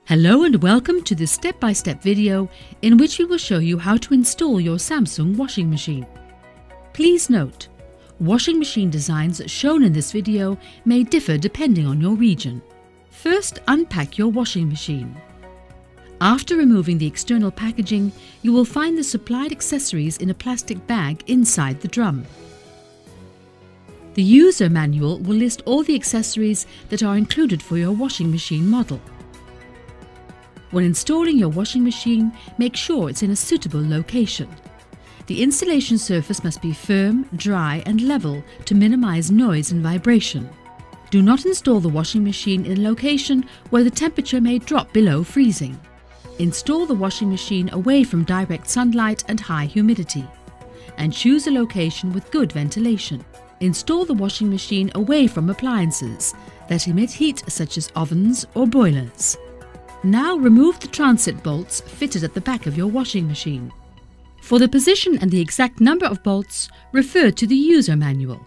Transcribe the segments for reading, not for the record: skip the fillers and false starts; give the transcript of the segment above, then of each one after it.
Hello and welcome to this step-by-step video in which we will show you how to install your Samsung washing machine. Please note, washing machine designs shown in this video may differ depending on your region. First, unpack your washing machine. After removing the external packaging, you will find the supplied accessories in a plastic bag inside the drum. The user manual will list all the accessories that are included for your washing machine model. When installing your washing machine, make sure it's in a suitable location. The installation surface must be firm, dry and level to minimize noise and vibration. Do not install the washing machine in a location where the temperature may drop below freezing. Install the washing machine away from direct sunlight and high humidity. And choose a location with good ventilation. Install the washing machine away from appliances that emit heat such as ovens or boilers. Now remove the transit bolts fitted at the back of your washing machine. For the position and the exact number of bolts, refer to the user manual.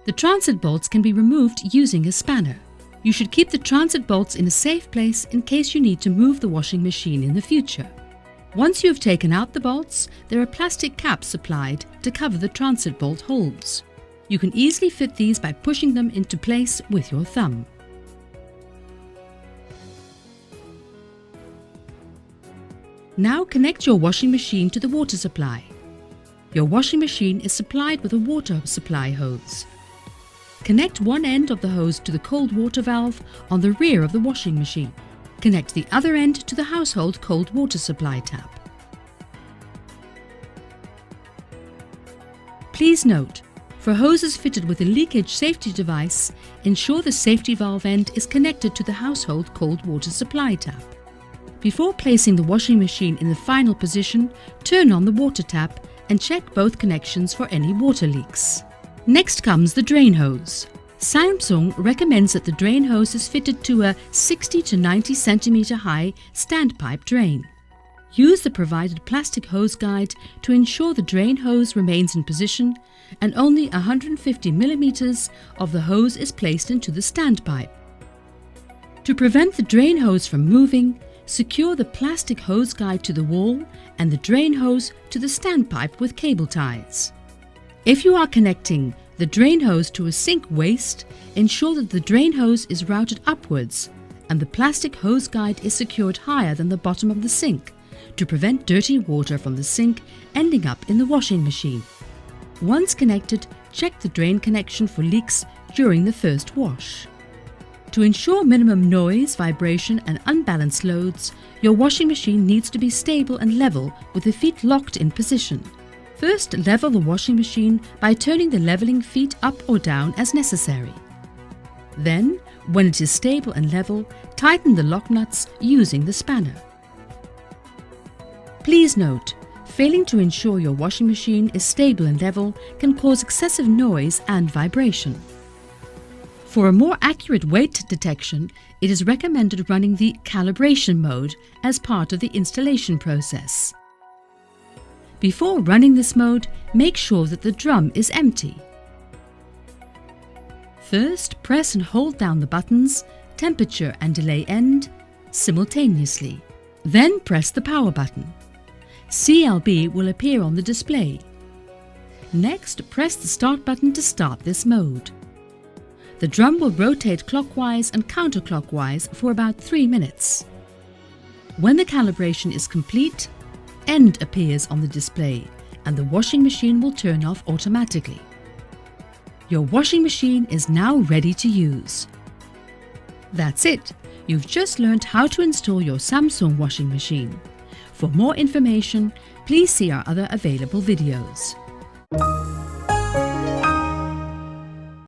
The transit bolts can be removed using a spanner. You should keep the transit bolts in a safe place in case you need to move the washing machine in the future. Once you have taken out the bolts, there are plastic caps supplied to cover the transit bolt holes. You can easily fit these by pushing them into place with your thumb. Now connect your washing machine to the water supply. Your washing machine is supplied with a water supply hose. Connect one end of the hose to the cold water valve on the rear of the washing machine. Connect the other end to the household cold water supply tap. Please note, for hoses fitted with a leakage safety device, ensure the safety valve end is connected to the household cold water supply tap. Before placing the washing machine in the final position, turn on the water tap and check both connections for any water leaks. Next comes the drain hose. Samsung recommends that the drain hose is fitted to a 60 to 90 cm high standpipe drain. Use the provided plastic hose guide to ensure the drain hose remains in position and only 150 mm of the hose is placed into the standpipe. To prevent the drain hose from moving, secure the plastic hose guide to the wall and the drain hose to the standpipe with cable ties. If you are connecting the drain hose to a sink waste, ensure that the drain hose is routed upwards and the plastic hose guide is secured higher than the bottom of the sink to prevent dirty water from the sink ending up in the washing machine. Once connected, check the drain connection for leaks during the first wash. To ensure minimum noise, vibration and unbalanced loads, your washing machine needs to be stable and level with the feet locked in position. First, level the washing machine by turning the leveling feet up or down as necessary. Then, when it is stable and level, tighten the lock nuts using the spanner. Please note, failing to ensure your washing machine is stable and level can cause excessive noise and vibration. For a more accurate weight detection, it is recommended running the calibration mode as part of the installation process. Before running this mode, make sure that the drum is empty. First, press and hold down the buttons, temperature and delay end, simultaneously. Then press the power button. CLB will appear on the display. Next, press the start button to start this mode. The drum will rotate clockwise and counterclockwise for about 3 minutes. When the calibration is complete, end appears on the display and the washing machine will turn off automatically. Your washing machine is now ready to use. That's it! You've just learned how to install your Samsung washing machine. For more information, please see our other available videos.